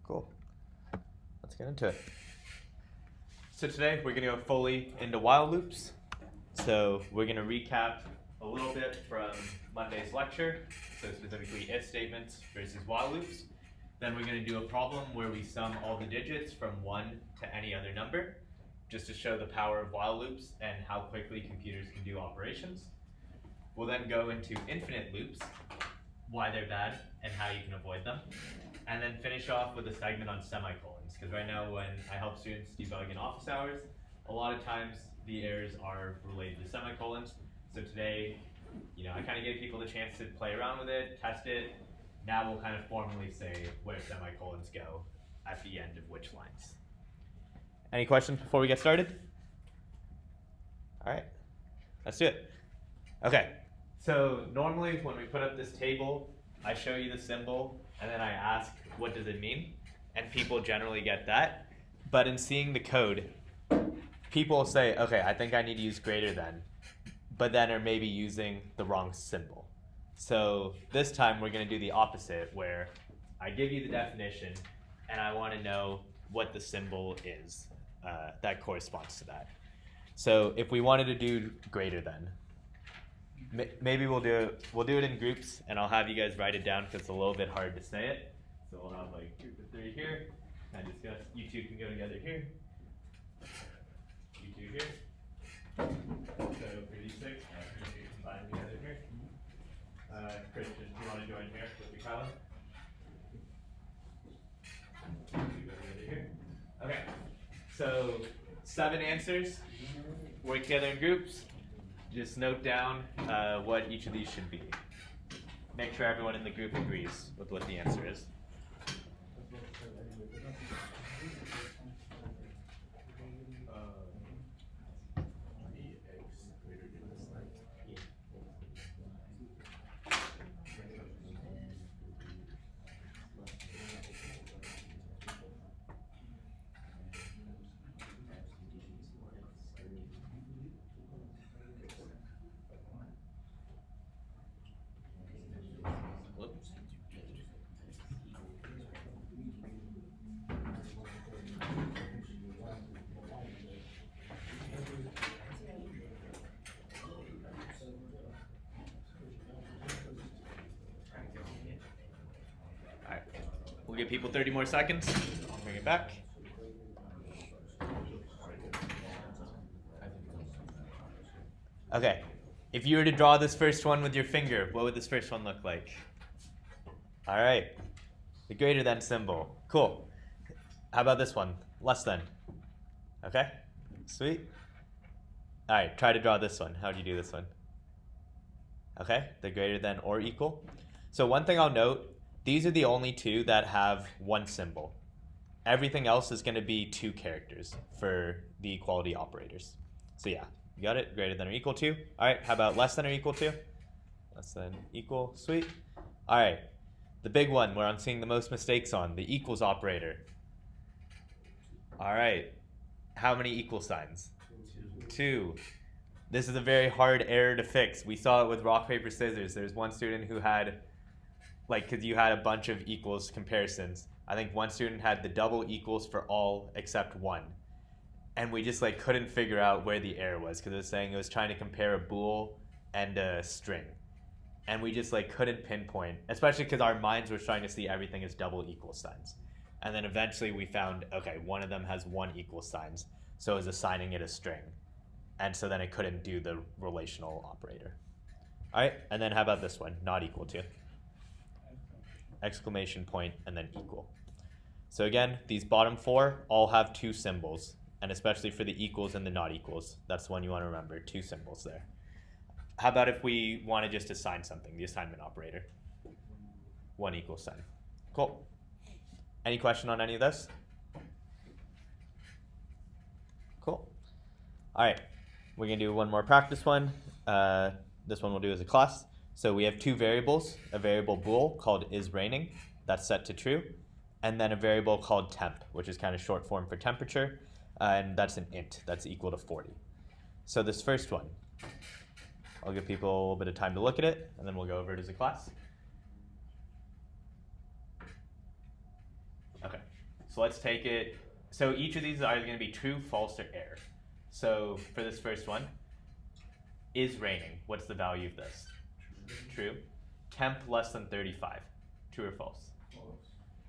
Cool. Let's get into it. So today we're going to go fully into while loops. So we're going to recap a little bit from Monday's lecture, so specifically if statements versus while loops. Then we're going to do a problem where we sum all the digits from 1 to any other number, just to show the power of while loops and how quickly computers can do operations. We'll then go into infinite loops, why they're bad and how you can avoid them. And then finish off with a segment on semicolons, because right now when I help students debug in office hours, a lot of times the errors are related to semicolons. So today, I kind of gave people the chance to play around with it, test it. Now we'll kind of formally say where semicolons go at the end of which lines. Any questions before we get started? All right, let's do it. Okay, so normally when we put up this table, I show you the symbol and then I ask, what does it mean? And people generally get that. But in seeing the code, people will say, okay, I think I need to use greater than, but then are maybe using the wrong symbol. So this time we're going to do the opposite, where I give you the definition and I want to know what the symbol is that corresponds to that. So if we wanted to do greater than, maybe we'll do it in groups, and I'll have you guys write it down because it's a little bit hard to say it. So we'll have like group of 3 here, and discuss. You two can go together here. You two here. So for these 6, you combine together here. Christian, do you want to join here with the column? You go together here. Okay. So 7 answers. Work together in groups. Just note down what each of these should be. Make sure everyone in the group agrees with what the answer is. We'll give people 30 more seconds. Bring it back. Okay, if you were to draw this first one with your finger, what would this first one look like? All right, the greater than symbol. Cool. How about this one? Less than. Okay, sweet. All right, try to draw this one. How do you do this one? Okay, the greater than or equal. So one thing I'll note, these are the only 2 that have 1 symbol. Everything else is going to be 2 characters for the equality operators. So yeah, you got it? Greater than or equal to. All right, how about less than or equal to? Less than, equal, sweet. All right, the big one where I'm seeing the most mistakes on, the equals operator. All right, how many equal signs? 2. This is a very hard error to fix. We saw it with rock, paper, scissors. There's one student who had, because you had a bunch of equals comparisons. I think one student had the double equals for all except 1. And we just couldn't figure out where the error was, because it was saying it was trying to compare a bool and a string. And we just couldn't pinpoint, especially because our minds were trying to see everything as double equal signs. And then eventually we found, okay, one of them has 1 equal signs, so it was assigning it a string. And so then it couldn't do the relational operator. All right, and then how about this one, not equal to? Exclamation point and then equal. So again, these bottom 4 all have 2 symbols, and especially for the equals and the not equals, that's the one you want to remember, 2 symbols there. How about if we want to just assign something, the assignment operator? 1 equal sign. Cool. Any question on any of this? Cool. All right, we're going to do one more practice one. This one we'll do as a class. So we have 2 variables, a variable bool called isRaining, that's set to true, and then a variable called temp, which is kind of short form for temperature, and that's an int, that's equal to 40. So this first one, I'll give people a little bit of time to look at it, and then we'll go over it as a class. Okay, So let's take it. So each of these are either going to be true, false, or error. So for this first one, is raining. What's the value of this? True. Temp less than 35. True or false? False.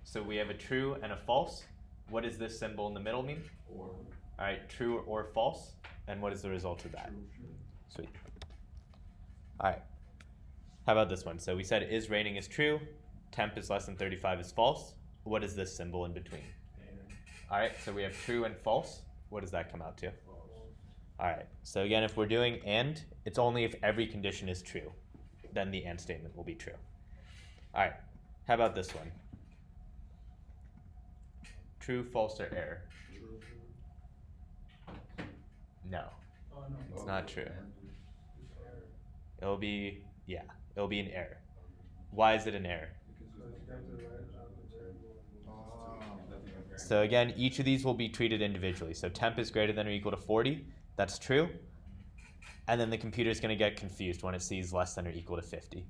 So we have a true and a false. What does this symbol in the middle mean? Or. All right, true or false. And what is the result of that? True. Sweet. All right. How about this one? So we said is raining is true. Temp is less than 35 is false. What is this symbol in between? All right, so we have true and false. What does that come out to? False. All right, so again, if we're doing and, it's only if every condition is true. Then the and statement will be true. All right, how about this one? True, false, or error? True. No, Oh, no. it's not true. It's error. It'll be, yeah, it'll be an error. Why is it an error? Because you got the right So again, each of these will be treated individually. So temp is greater than or equal to 40. That's true. And then the computer is going to get confused when it sees less than or equal to 50.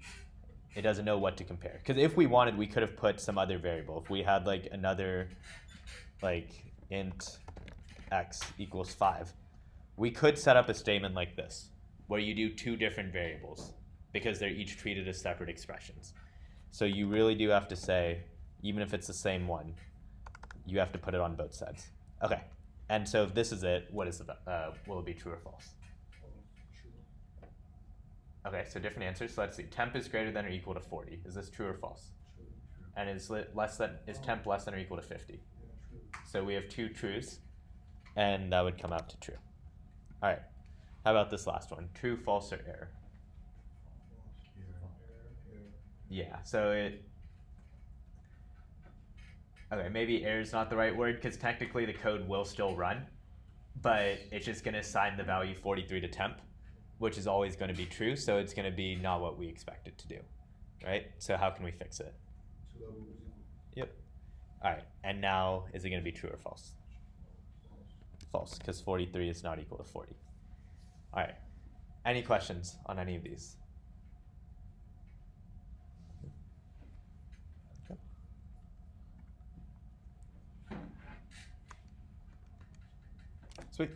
It doesn't know what to compare. Because if we wanted, we could have put some other variable. If we had like another, like int x equals 5, we could set up a statement like this, where you do two different variables because they're each treated as separate expressions. So you really do have to say, even if it's the same one, you have to put it on both sides. Okay, and so if this is it, what is the, will it be true or false? Okay, so different answers. So let's see. Temp is greater than or equal to 40. Is this true or false? True. And is temp less than or equal to 50? Yeah, true. So we have two trues, and that would come out to true. All right. How about this last one? True, false, or error? Yeah. So it. Okay, maybe error is not the right word because technically the code will still run, but it's just going to assign the value 43 to temp, which is always going to be true. So it's going to be not what we expect it to do, right? So how can we fix it? Yep. All right. And now is it going to be true or false? False, because 43 is not equal to 40. All right. Any questions on any of these? Okay. Sweet.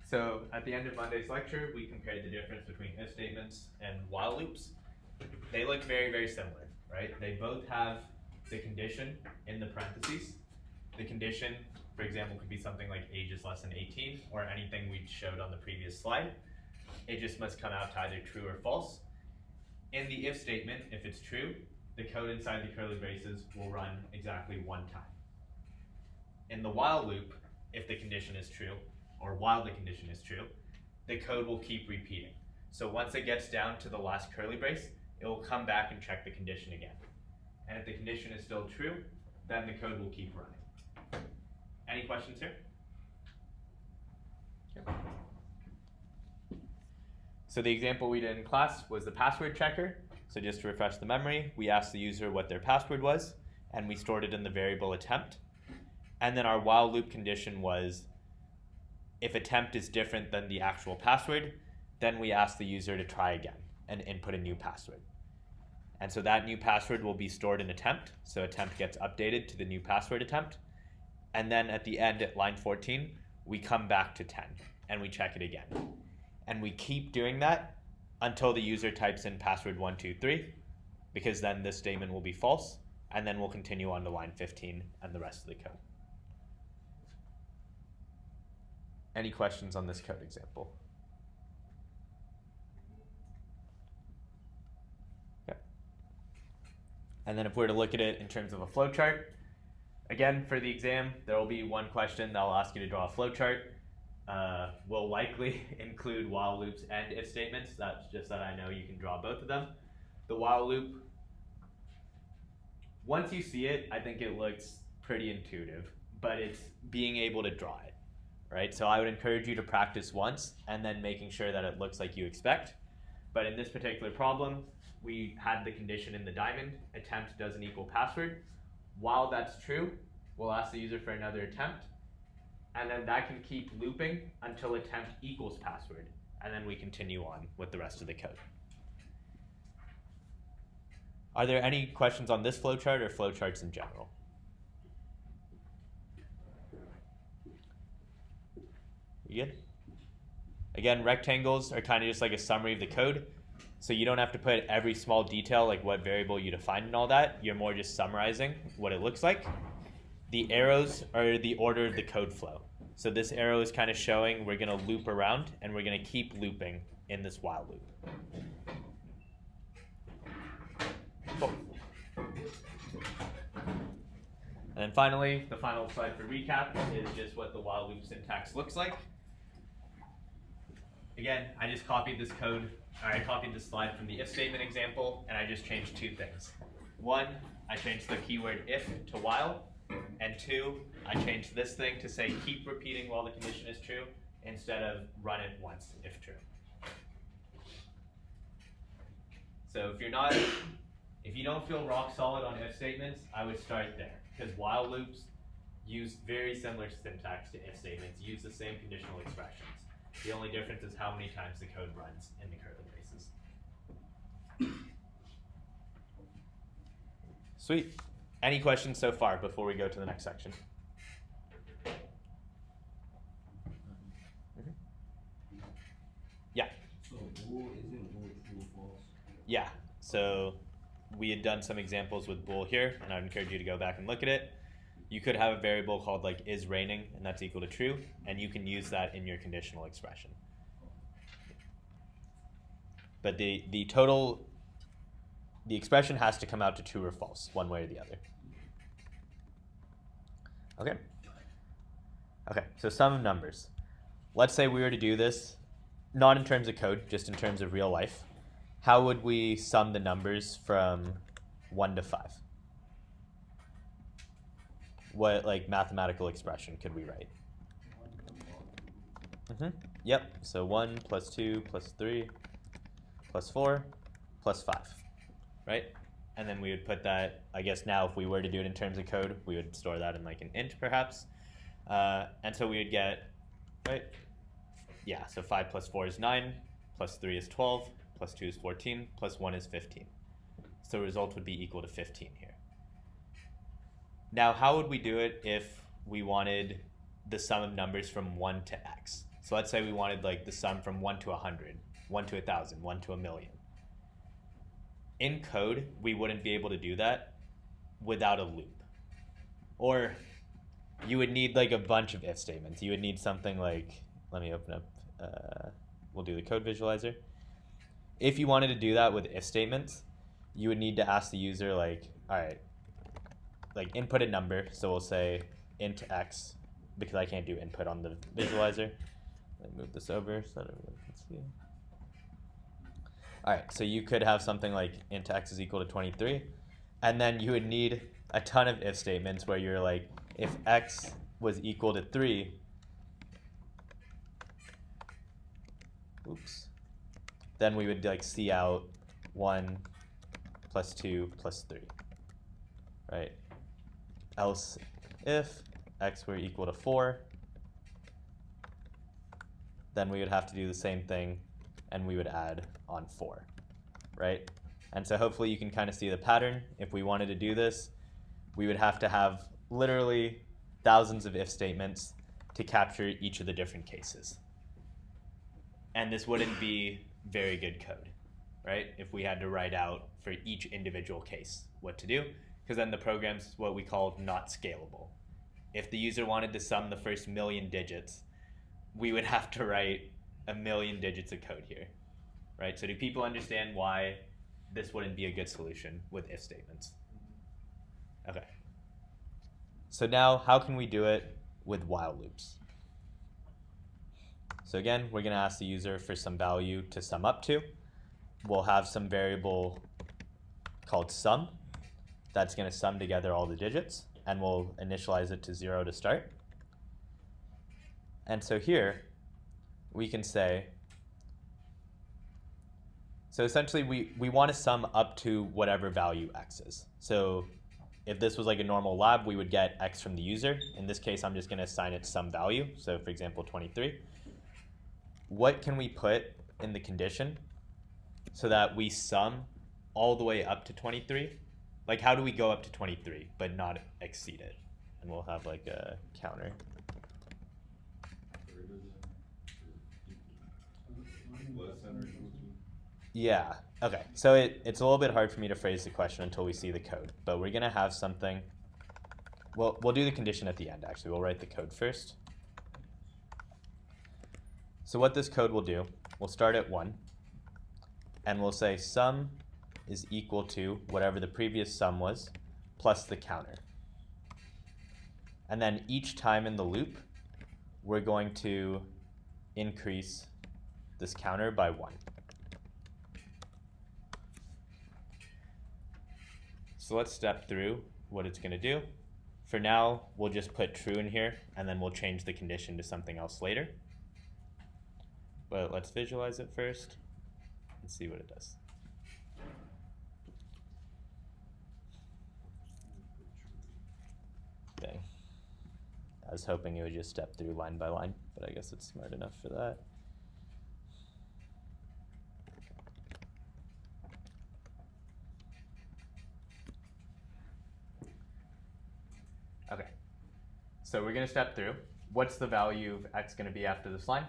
So at the end of Monday's lecture, we compared the difference between if statements and while loops. They look very, very similar, right? They both have the condition in the parentheses. The condition, for example, could be something like age is less than 18 or anything we showed on the previous slide. It just must come out to either true or false. In the if statement, if it's true, the code inside the curly braces will run exactly one time. In the while loop, if the condition is true, or while the condition is true, the code will keep repeating. So once it gets down to the last curly brace, it will come back and check the condition again. And if the condition is still true, then the code will keep running. Any questions here? Yep. So the example we did in class was the password checker. So just to refresh the memory, we asked the user what their password was, and we stored it in the variable attempt. And then our while loop condition was, if attempt is different than the actual password, then we ask the user to try again and input a new password. And so that new password will be stored in attempt. So attempt gets updated to the new password attempt. And then at the end at line 14, we come back to 10 and we check it again. And we keep doing that until the user types in password 123, because then this statement will be false. And then we'll continue on to line 15 and the rest of the code. Any questions on this code example? Okay. And then if we're to look at it in terms of a flowchart, again, for the exam, there will be one question that will ask you to draw a flowchart. Will likely include while loops and if statements. That's just that I know you can draw both of them. The while loop, once you see it, I think it looks pretty intuitive, but it's being able to draw it. Right? So I would encourage you to practice once and then making sure that it looks like you expect. But in this particular problem, we had the condition in the diamond, attempt doesn't equal password. While that's true, we'll ask the user for another attempt, and then that can keep looping until attempt equals password, and then we continue on with the rest of the code. Are there any questions on this flowchart or flowcharts in general? You good? Again, rectangles are kind of just like a summary of the code. So you don't have to put every small detail, like what variable you define and all that. You're more just summarizing what it looks like. The arrows are the order of the code flow. So this arrow is kind of showing we're going to loop around, and we're going to keep looping in this while loop. Cool. And then finally, the final slide for recap is just what the while loop syntax looks like. Again, I just copied this code, or I copied this slide from the if statement example, and I just changed two things. One, I changed the keyword if to while, and two, I changed this thing to say keep repeating while the condition is true instead of run it once if true. So if you don't feel rock solid on if statements, I would start there, because while loops use very similar syntax to if statements, use the same conditional expressions. The only difference is how many times the code runs in the curly braces. Sweet. Any questions so far before we go to the next section? Yeah. So bool isn't bool true or false? Yeah. So we had done some examples with bool here, and I would encourage you to go back and look at it. You could have a variable called like is raining, and that's equal to true, and you can use that in your conditional expression. But the expression has to come out to true or false, one way or the other. Okay. Okay, so sum of numbers. Let's say we were to do this, not in terms of code, just in terms of real life. How would we sum the numbers from 1 to 5? What like mathematical expression could we write? Yep, so 1 plus 2 plus 3 plus 4 plus 5, right? And then we would put that, I guess now if we were to do it in terms of code, we would store that in like an int perhaps. And so we would get, right? Yeah, so 5 plus 4 is 9, plus 3 is 12, plus 2 is 14, plus 1 is 15. So the result would be equal to 15 here. Now, how would we do it if we wanted the sum of numbers from 1 to x? So let's say we wanted like the sum from 1 to 100, 1 to 1,000, 1 to 1,000,000. In code, we wouldn't be able to do that without a loop. Or you would need like a bunch of if statements. You would need something like, let me open up, we'll do the code visualizer. If you wanted to do that with if statements, you would need to ask the user like, all right, like input a number. So we'll say int x, because I can't do input on the visualizer. Let me move this over so that everyone can see. All right, so you could have something like int x is equal to 23, and then you would need a ton of if statements where you're like, if x was equal to 3, then we would like see out 1 plus 2 plus 3, right? Else if x were equal to 4, then we would have to do the same thing, and we would add on 4, right? And so hopefully you can kind of see the pattern. If we wanted to do this, we would have to have literally thousands of if statements to capture each of the different cases. And this wouldn't be very good code, right? If we had to write out for each individual case what to do, because then the program's what we call not scalable. If the user wanted to sum the first 1,000,000 digits, we would have to write 1,000,000 digits of code here, right? So do people understand why this wouldn't be a good solution with if statements? Okay. So now how can we do it with while loops? So again, we're going to ask the user for some value to sum up to. We'll have some variable called sum that's going to sum together all the digits, and we'll initialize it to 0 to start. And so here, we can say, so essentially we want to sum up to whatever value x is. So if this was like a normal lab, we would get x from the user. In this case, I'm just going to assign it some value. So for example, 23. What can we put in the condition so that we sum all the way up to 23? Like how do we go up to 23 but not exceed it? And we'll have like a counter. less than or equal to? Yeah. Okay. So it's a little bit hard for me to phrase the question until we see the code, but we're gonna have something. Well, we'll do the condition at the end. Actually, we'll write the code first. So what this code will do, we'll start at 1, and we'll say sum is equal to whatever the previous sum was, plus the counter. And then each time in the loop, we're going to increase this counter by 1. So let's step through what it's going to do. For now, we'll just put true in here, and then we'll change the condition to something else later. But let's visualize it first and see what it does. Dang. I was hoping it would just step through line by line, but I guess it's smart enough for that. Okay, so we're gonna step through. What's the value of x gonna be after this line?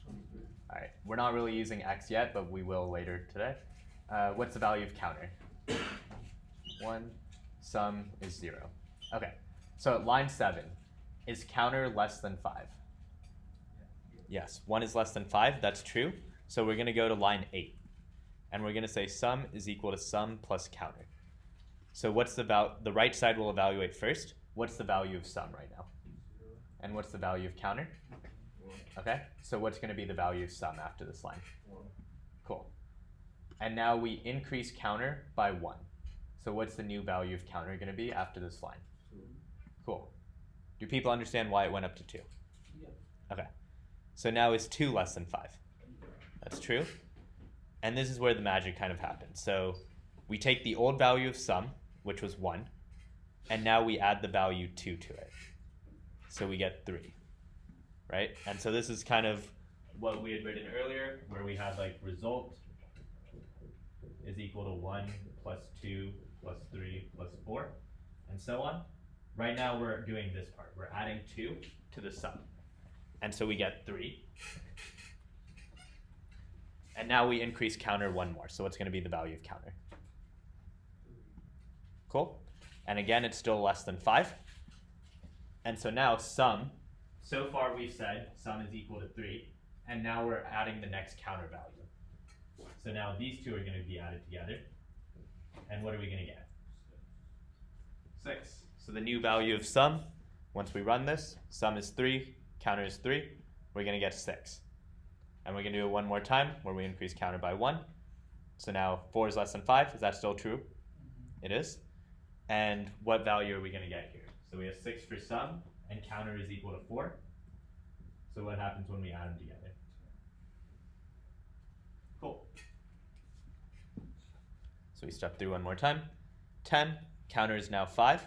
23. All right, we're not really using x yet, but we will later today. What's the value of counter? 1, sum is 0. Okay, so at line 7, is counter less than 5? Yes, 1 is less than 5, that's true. So we're gonna go to line 8, and we're gonna say sum is equal to sum plus counter. So what's the right side we'll evaluate first. What's the value of sum right now? 0. And what's the value of counter? 1. Okay, so what's going to be the value of sum after this line? 1. Cool. And now we increase counter by 1. So what's the new value of counter going to be after this line? 2. Cool. Do people understand why it went up to 2? Yeah. Okay. So now is 2 less than 5? That's true. And this is where the magic kind of happens. So we take the old value of sum, which was 1, and now we add the value 2 to it. So we get 3, right? And so this is kind of what we had written earlier, where we had like result is equal to 1 plus 2 plus 3 plus 4, and so on. Right now we're doing this part. We're adding 2 to the sum. And so we get 3. And now we increase counter 1 more. So what's going to be the value of counter? Cool. And again, it's still less than 5. And so now sum, so far we've said sum is equal to 3, and now we're adding the next counter value. So now these two are going to be added together. And what are we going to get? 6. So the new value of sum, once we run this, sum is 3, counter is 3, we're going to get 6. And we're going to do it one more time where we increase counter by 1. So now 4 is less than 5. Is that still true? It is. And what value are we going to get here? So we have 6 for sum, and counter is equal to 4. So what happens when we add them together? Cool. So we step through one more time. 10, counter is now 5.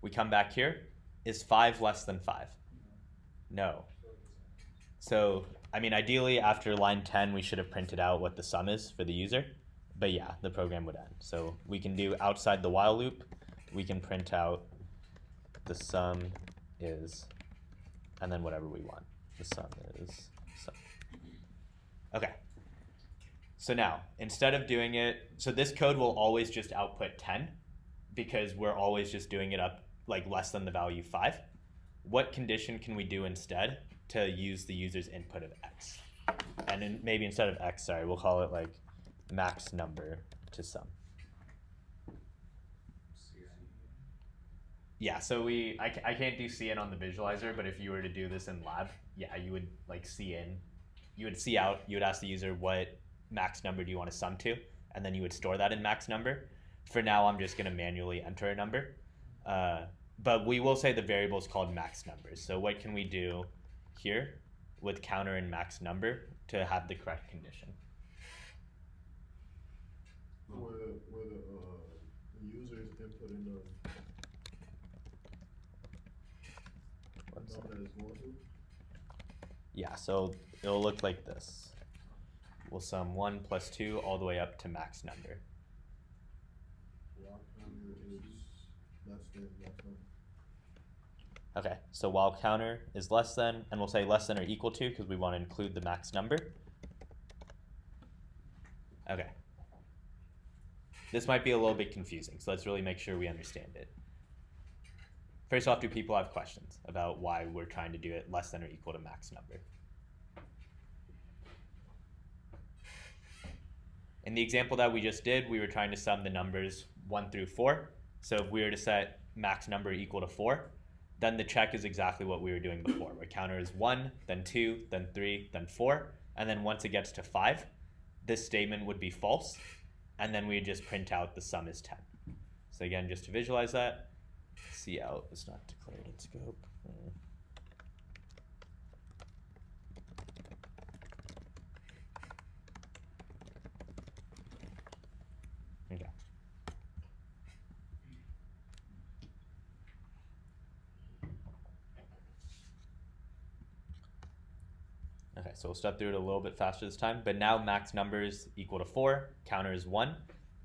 We come back here. Is 5 less than 5? No. So, I mean, ideally after line 10, we should have printed out what the sum is for the user. But yeah, the program would end. So we can do outside the while loop, we can print out the sum is, and then whatever we want. The sum is sum. Okay. So now, instead of doing it, so this code will always just output 10 because we're always just doing it up like less than the value 5. What condition can we do instead to use the user's input of x? And maybe instead of x, sorry, we'll call it like max number to sum. Yeah, so I can't do cin on the visualizer, but if you were to do this in lab, yeah, you would like cin, you would see out, you would ask the user what max number do you want to sum to, and then you would store that in max number. For now, I'm just going to manually enter a number, but we will say the variable is called max numbers. So what can we do here with counter and max number to have the correct condition? Where the user is inputting the number that is going to? Yeah, so it'll look like this. We'll sum 1 plus 2 all the way up to max number. While counter is less than max number. Okay, so while counter is less than, and we'll say less than or equal to because we want to include the max number. Okay. This might be a little bit confusing, so let's really make sure we understand it. First off, do people have questions about why we're trying to do it less than or equal to max number? In the example that we just did, we were trying to sum the numbers 1 through 4. So if we were to set max number equal to 4, then the check is exactly what we were doing before, where counter is 1, then 2, then 3, then 4, and then once it gets to 5, this statement would be false, and then we would just print out the sum is 10. So again, just to visualize that, C out is not declared in scope. Okay. Okay, so we'll step through it a little bit faster this time, but now max number is equal to 4, counter is 1,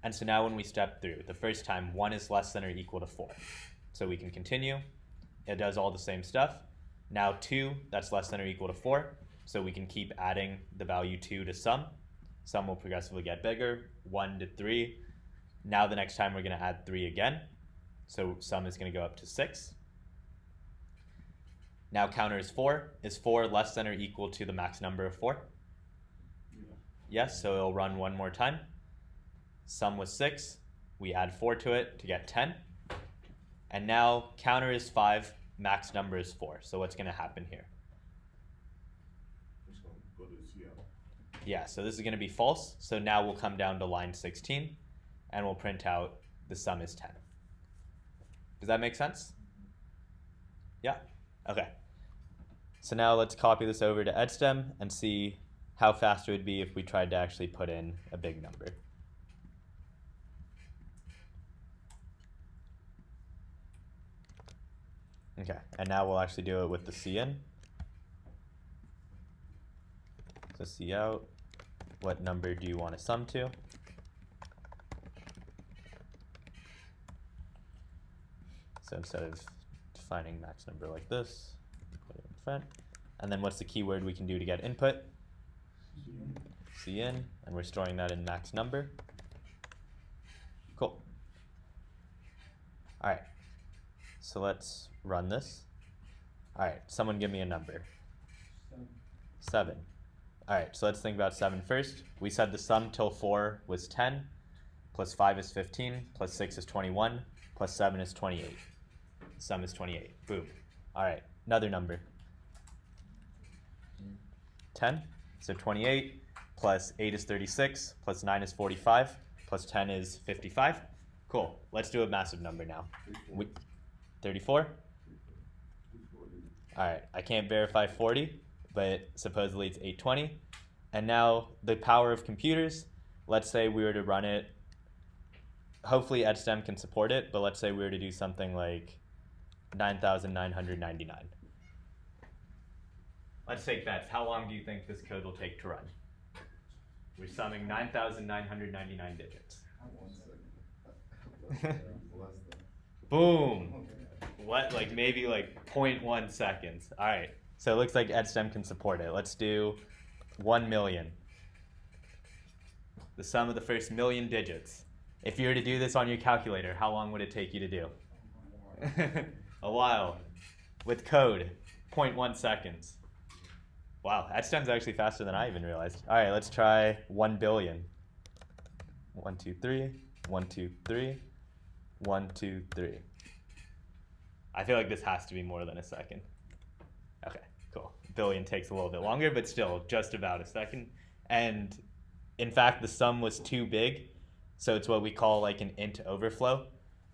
and so now when we step through, the first time 1 is less than or equal to 4. So we can continue, it does all the same stuff. Now 2, that's less than or equal to 4, so we can keep adding the value 2 to sum. Sum will progressively get bigger, 1 to 3. Now the next time we're going to add 3 again, so sum is going to go up to 6. Now counter is 4. Is 4 less than or equal to the max number of 4? Yeah. Yes, so it'll run one more time. Sum was 6. We add 4 to it to get 10. And now counter is 5. Max number is 4. So what's going to happen here? Just gonna put a C out. Yeah, so this is going to be false. So now we'll come down to line 16, and we'll print out the sum is 10. Does that make sense? Yeah? Okay. So now let's copy this over to EdStem and see how fast it would be if we tried to actually put in a big number. Okay, and now we'll actually do it with the C in. So C out, what number do you want to sum to? So instead of defining max number like this, put it in front. And then what's the keyword we can do to get input? C in, and we're storing that in max number. Cool. All right, so let's run this. All right, someone give me a number. 7. All right, so let's think about 7 first. We said the sum till 4 was 10, plus 5 is 15, plus 6 is 21, plus 7 is 28. Sum is 28. Boom. All right, another number. 10. So 28 plus 8 is 36, plus 9 is 45, plus 10 is 55. Cool. Let's do a massive number now. 34? All right, I can't verify 40, but supposedly it's 820. And now the power of computers, let's say we were to run it, hopefully EdStem can support it, but let's say we were to do something like 9,999. Let's take bets. How long do you think this code will take to run? We're summing 9,999 digits. 1 second. Boom. What, like maybe like 0.1 seconds. All right, so it looks like EdStem can support it. Let's do 1 million. The sum of the first million digits. If you were to do this on your calculator, how long would it take you to do? A while. With code, 0.1 seconds. Wow, EdStem's actually faster than I even realized. All right, let's try 1 billion. 1, 2, 3, 1, 2, 3, 1, 2, 3. I feel like this has to be more than a second. Okay, cool. Billion takes a little bit longer, but still just about a second. And in fact, the sum was too big, so it's what we call like an int overflow,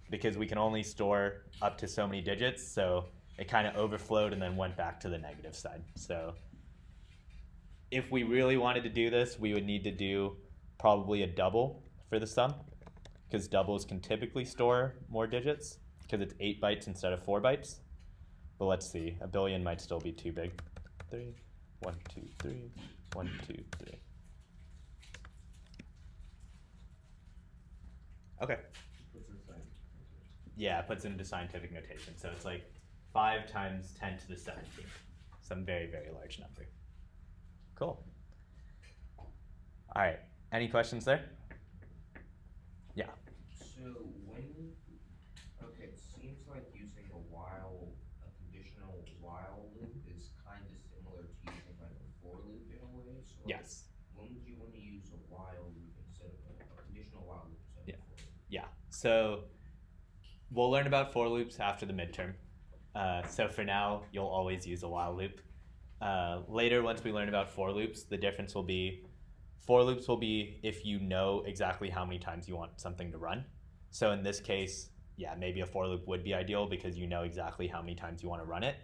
because we can only store up to so many digits, so it kind of overflowed and then went back to the negative side. So if we really wanted to do this, we would need to do probably a double for the sum, because doubles can typically store more digits, because it's 8 bytes instead of 4 bytes. But let's see, a billion might still be too big. 3, 1, 2, 3, 1, 2, 3. Okay. Yeah, it puts it into scientific notation. So it's like 5 times 10 to the 17th. Some very, very large number. Cool. All right, Any questions there? Yeah. So okay, it seems like using a conditional while loop is kind of similar to using like a for loop in a way. So like, Yes. when would you want to use a while loop instead of a conditional while loop instead of a for loop? Yeah. So we'll learn about for loops after the midterm. So for now, you'll always use a while loop. Later, once we learn about for loops, the difference will be for loops will be if you know exactly how many times you want something to run. So in this case, yeah, maybe a for loop would be ideal because you know exactly how many times you want to run it.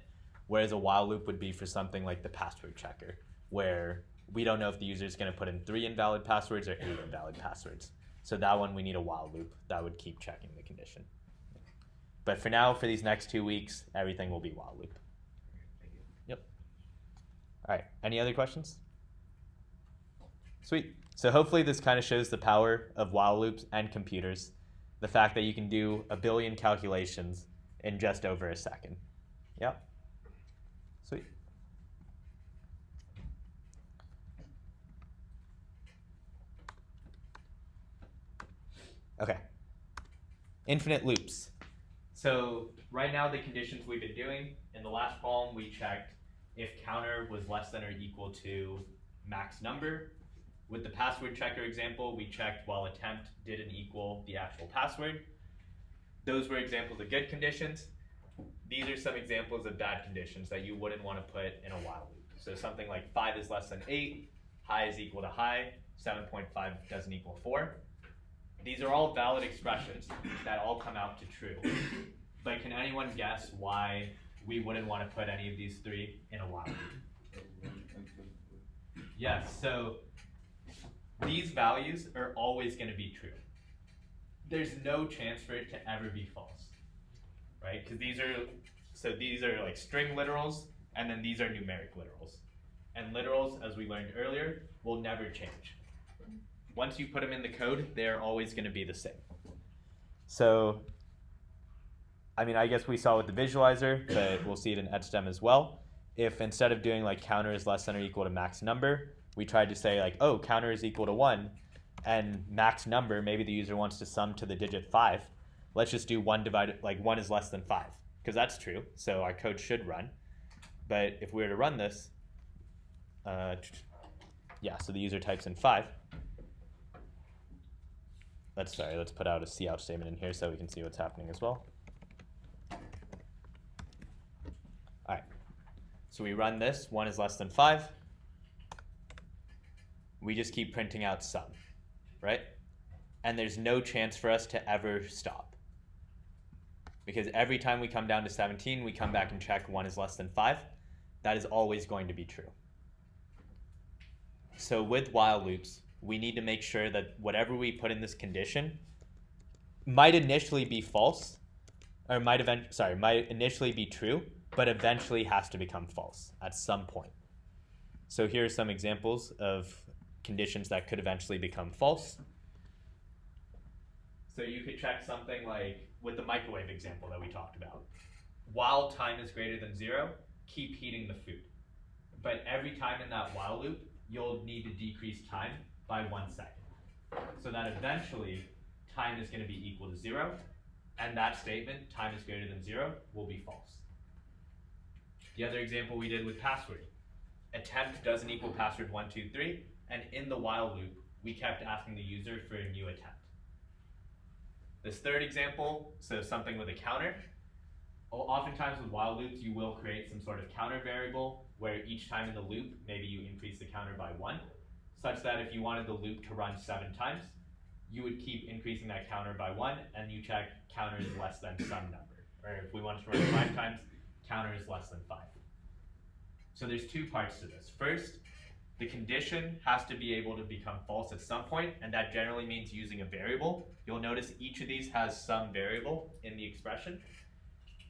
Whereas a while loop would be for something like the password checker, where we don't know if the user is going to put in 3 invalid passwords or 8 invalid passwords. So that one, we need a while loop that would keep checking the condition. But for now, for these next 2 weeks, everything will be while loop. Thank you. Yep. All right, any other questions? Sweet. So hopefully this kind of shows the power of while loops and computers. The fact that you can do a billion calculations in just over a second. Yep. Sweet. Okay. Infinite loops. So right now the conditions we've been doing, in the last column we checked if counter was less than or equal to max number. With the password checker example, we checked while attempt didn't equal the actual password. Those were examples of good conditions. These are some examples of bad conditions that you wouldn't want to put in a while loop. So something like 5 is less than 8, high is equal to high, 7.5 doesn't equal 4. These are all valid expressions that all come out to true. But can anyone guess why we wouldn't want to put any of these 3 in a while loop? Yes, so these values are always going to be true. There's no chance for it to ever be false, right? Because these are like string literals, and then these are numeric literals. And literals, as we learned earlier, will never change. Once you put them in the code, they're always going to be the same. So, I mean, I guess we saw with the visualizer, but we'll see it in EdStem as well. If instead of doing like counter is less than or equal to max number, we tried to say like, oh, counter is equal to 1, and max number, maybe the user wants to sum to the digit 5. Let's just do 1 is less than 5, because that's true. So our code should run. But if we were to run this, yeah, so the user types in 5. Let's put out a cout statement in here so we can see what's happening as well. All right, so we run this, 1 is less than 5. We just keep printing out sum, right? And there's no chance for us to ever stop. Because every time we come down to 17, we come back and check 1 is less than 5. That is always going to be true. So with while loops, we need to make sure that whatever we put in this condition might initially be false, or might initially be true, but eventually has to become false at some point. So here are some examples of conditions that could eventually become false. So you could check something like with the microwave example that we talked about. While time is greater than 0, keep heating the food. But every time in that while loop, you'll need to decrease time by 1 second. So that eventually time is going to be equal to 0, and that statement, time is greater than 0, will be false. The other example we did with password. Attempt doesn't equal password 123, and in the while loop, we kept asking the user for a new attempt. This third example, so something with a counter. Oftentimes with while loops, you will create some sort of counter variable where each time in the loop, maybe you increase the counter by 1, such that if you wanted the loop to run 7 times, you would keep increasing that counter by 1, and you check counter is less than some number. Or if we wanted to run 5 times, counter is less than 5. So there's 2 parts to this. First, the condition has to be able to become false at some point, and that generally means using a variable. You'll notice each of these has some variable in the expression.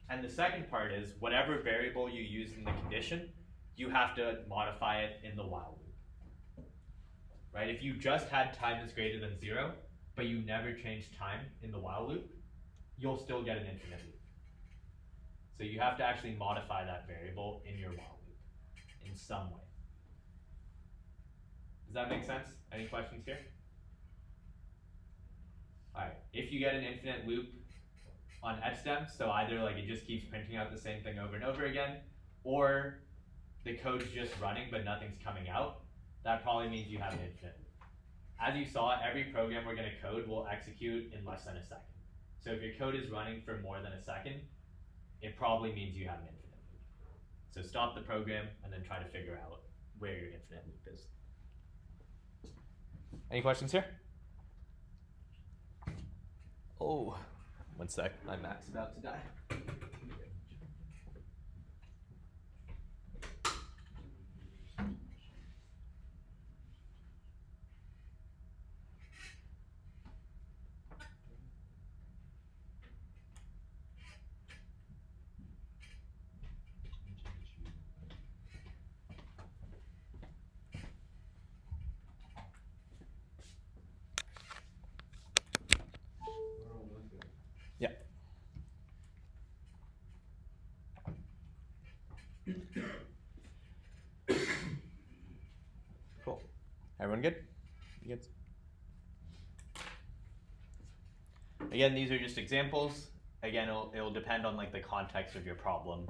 And the second part is whatever variable you use in the condition, you have to modify it in the while loop. Right? If you just had time is greater than 0, but you never changed time in the while loop, you'll still get an infinite loop. So you have to actually modify that variable in your while loop in some way. Does that make sense? Any questions here? Alright, if you get an infinite loop on fstem, so either like it just keeps printing out the same thing over and over again, or the code's just running but nothing's coming out, that probably means you have an infinite loop. As you saw, every program we're going to code will execute in less than a second. So if your code is running for more than a second, it probably means you have an infinite loop. So stop the program and then try to figure out where your infinite loop is. Any questions here? Oh, one sec. My Mac's about to die. Yeah. Cool. Everyone good? You good? Again, these are just examples. Again, it'll depend on like the context of your problem,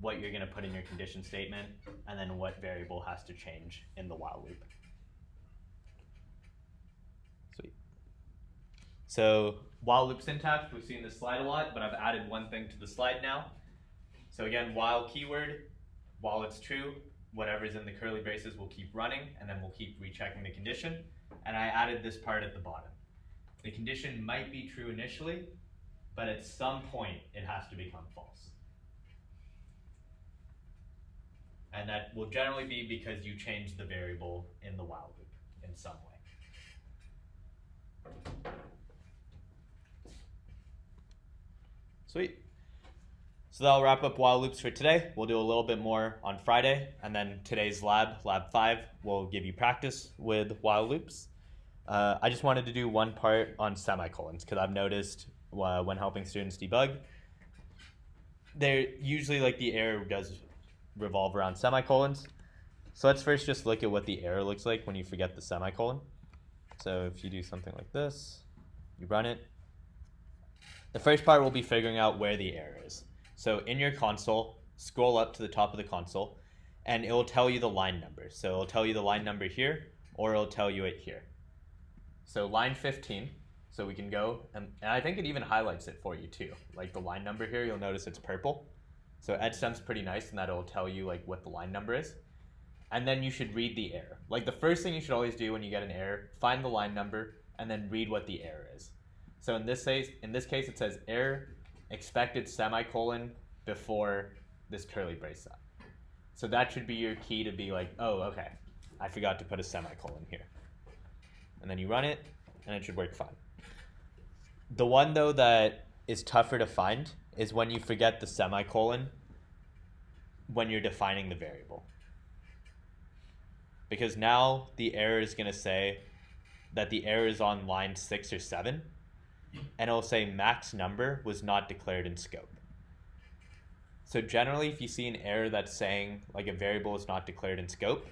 what you're going to put in your condition statement, and then what variable has to change in the while loop. Sweet. So while loop syntax, we've seen this slide a lot, but I've added one thing to the slide now. So again, while keyword, while it's true, whatever's in the curly braces will keep running, and then we'll keep rechecking the condition. And I added this part at the bottom. The condition might be true initially, but at some point it has to become false. And that will generally be because you changed the variable in the while loop in some way. Sweet. So that'll wrap up while loops for today. We'll do a little bit more on Friday, and then today's lab 5, will give you practice with while loops. I just wanted to do one part on semicolons, because I've noticed when helping students debug, they're usually like the error does revolve around semicolons. So let's first just look at what the error looks like when you forget the semicolon. So if you do something like this, you run it. The first part will be figuring out where the error is. So in your console, scroll up to the top of the console, and it will tell you the line number. So it'll tell you the line number here, or it'll tell you it here. So line 15, so we can go, and I think it even highlights it for you too. Like the line number here, you'll notice it's purple. So EdStem's pretty nice in that it'll tell you like what the line number is. And then you should read the error. Like the first thing you should always do when you get an error, find the line number, and then read what the error is. So in this case, it says error expected semicolon before this curly brace sign. So that should be your key to be like, oh, okay, I forgot to put a semicolon here. And then you run it, and it should work fine. The one, though, that is tougher to find is when you forget the semicolon when you're defining the variable. Because now the error is going to say that the error is on line 6 or 7, and it'll say max number was not declared in scope. So generally, if you see an error that's saying like a variable is not declared in scope,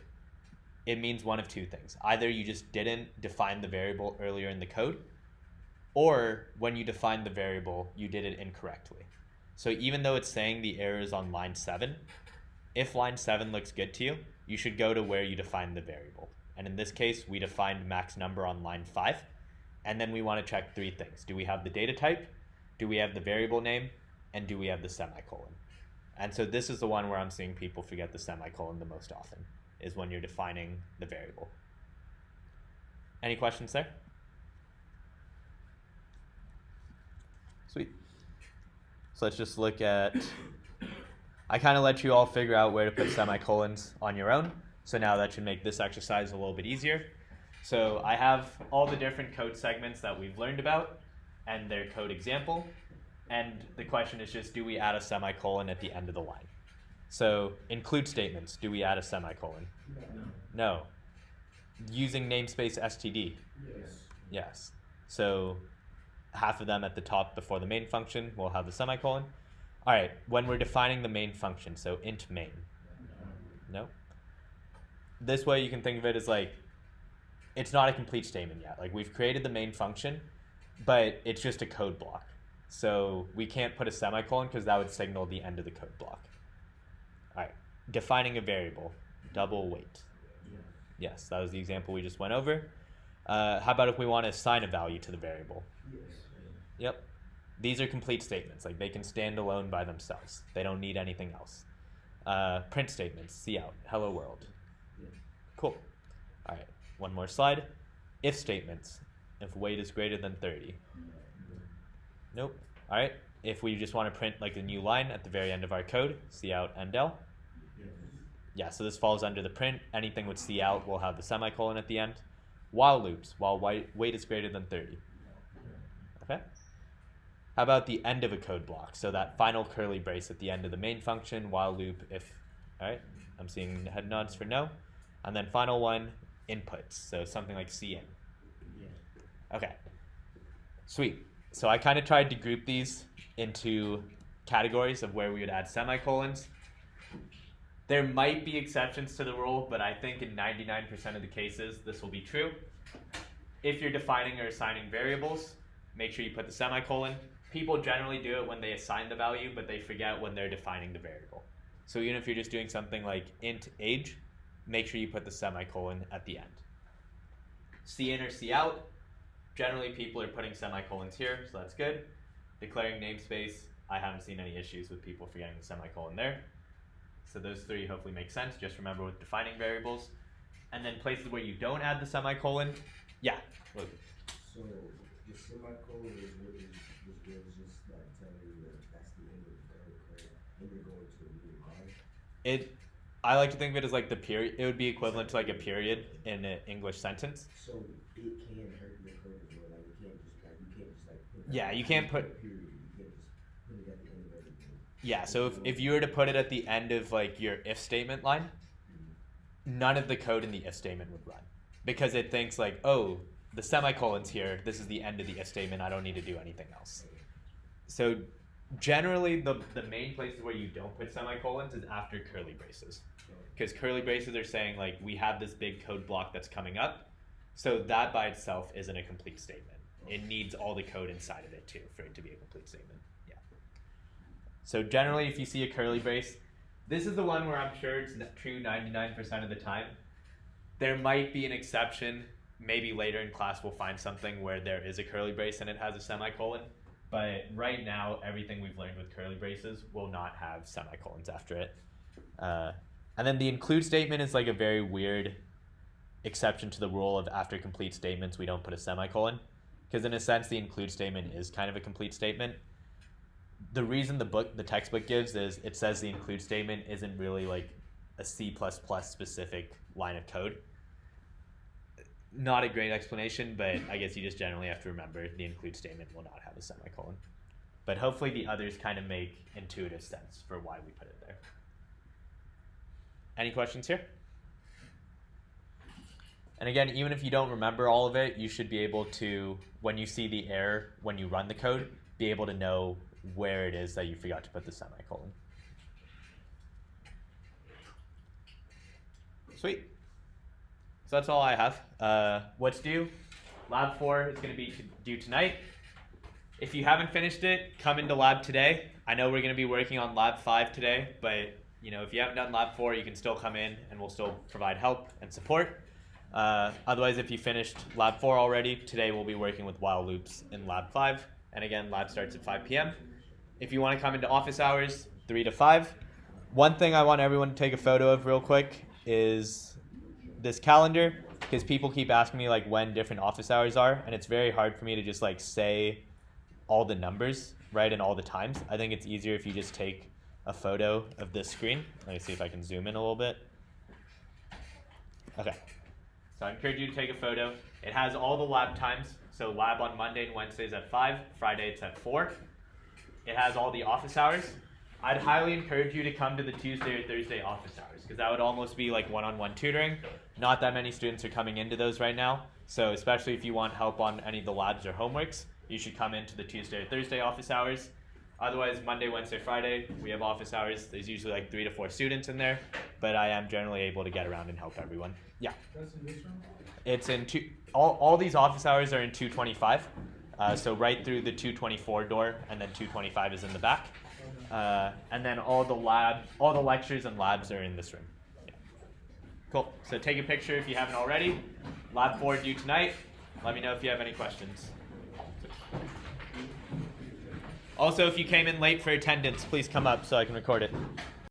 it means one of two things. Either you just didn't define the variable earlier in the code, or when you defined the variable, you did it incorrectly. So even though it's saying the error is on line 7, if line 7 looks good to you, you should go to where you defined the variable. And in this case, we defined max number on line 5, and then we want to check 3 things. Do we have the data type? Do we have the variable name? And do we have the semicolon? And so this is the one where I'm seeing people forget the semicolon the most often, is when you're defining the variable. Any questions there? Sweet. So let's just look at, I kind of let you all figure out where to put semicolons on your own. So now that should make this exercise a little bit easier. So I have all the different code segments that we've learned about and their code example. And the question is just, do we add a semicolon at the end of the line? So include statements, do we add a semicolon? No. Using namespace std? Yes. Yes. So half of them at the top before the main function will have the semicolon. All right, when we're defining the main function, so int main. No? This way you can think of it as like, it's not a complete statement yet. Like we've created the main function, but it's just a code block. So we can't put a semicolon because that would signal the end of the code block. All right, defining a variable, double weight. Yes, that was the example we just went over. How about if we want to assign a value to the variable? Yep. These are complete statements. Like they can stand alone by themselves. They don't need anything else. Print statements, cout, hello world. Cool. All right, one more slide. If statements, if weight is greater than 30. Nope. All right, if we just want to print like a new line at the very end of our code, cout endl. Yeah, so this falls under the print. Anything with cout will have the semicolon at the end. While loops, while weight is greater than 30. Okay? How about the end of a code block? So that final curly brace at the end of the main function, while loop if, all right, I'm seeing head nods for no. And then final one, inputs. So something like cin. Okay, sweet. So I kind of tried to group these into categories of where we would add semicolons. There might be exceptions to the rule, but I think in 99% of the cases, this will be true. If you're defining or assigning variables, make sure you put the semicolon. People generally do it when they assign the value, but they forget when they're defining the variable. So even if you're just doing something like int age, make sure you put the semicolon at the end. Cin or cout, generally people are putting semicolons here, so that's good. Declaring namespace, I haven't seen any issues with people forgetting the semicolon there. So those three hopefully make sense. Just remember with defining variables. And then places where you don't add the semicolon, yeah. Look. So the semicolon is what is just like telling you that that's the end of the code, correct? And you're going to a new line. I like to think of it as like the period. It would be equivalent to like a period in an English sentence. So it can hurt your code as well. Like you can't just like put Yeah, you can't put. a period. You can't just put it at the end of everything. Yeah, so if you were to put it at the end of like your if statement line, none of the code in the if statement would run because it thinks like, oh, the semicolon's here. This is the end of the if statement. I don't need to do anything else. So generally, the main places where you don't put semicolons is after curly braces, because curly braces are saying like we have this big code block that's coming up. So that by itself isn't a complete statement. It needs all the code inside of it too for it to be a complete statement. Yeah. So generally, if you see a curly brace, this is the one where I'm sure it's true 99% of the time. There might be an exception. Maybe later in class we'll find something where there is a curly brace and it has a semicolon. But right now, everything we've learned with curly braces will not have semicolons after it. And then the include statement is like a very weird exception to the rule of after complete statements, we don't put a semicolon. Because in a sense, the include statement is kind of a complete statement. The reason the textbook gives is it says the include statement isn't really like a C++ specific line of code. Not a great explanation, but I guess you just generally have to remember the include statement will not have a semicolon. But hopefully the others kind of make intuitive sense for why we put it there. Any questions here? And again, even if you don't remember all of it, you should be able to, when you see the error, when you run the code, be able to know where it is that you forgot to put the semicolon. Sweet. So that's all I have. What's due? Lab 4 is going to be due tonight. If you haven't finished it, come into lab today. I know we're going to be working on lab 5 today, but if you haven't done lab 4, you can still come in and we'll still provide help and support. Otherwise, if you finished lab 4 already, today we'll be working with while loops in lab 5. And again, lab starts at 5 p.m. If you want to come into office hours, 3 to 5. One thing I want everyone to take a photo of real quick is this calendar, because people keep asking me like when different office hours are, and it's very hard for me to just like say all the numbers, right, and all the times. I think it's easier if you just take a photo of this screen. Let me see if I can zoom in a little bit. Okay. So I encourage you to take a photo. It has all the lab times. So lab on Monday and Wednesdays at 5, Friday it's at 4. It has all the office hours. I'd highly encourage you to come to the Tuesday or Thursday office hours, because that would almost be like one-on-one tutoring. Not that many students are coming into those right now. So especially if you want help on any of the labs or homeworks, you should come into the Tuesday or Thursday office hours. Otherwise, Monday, Wednesday, Friday, we have office hours. There's usually like 3 to 4 students in there, but I am generally able to get around and help everyone. Yeah. That's in this room? It's in all these office hours are in 225. So right through the 224 door, and then 225 is in the back. And then all the lectures and labs are in this room. Yeah. Cool. So take a picture if you haven't already. Lab 4 due tonight. Let me know if you have any questions. Also, if you came in late for attendance, please come up so I can record it.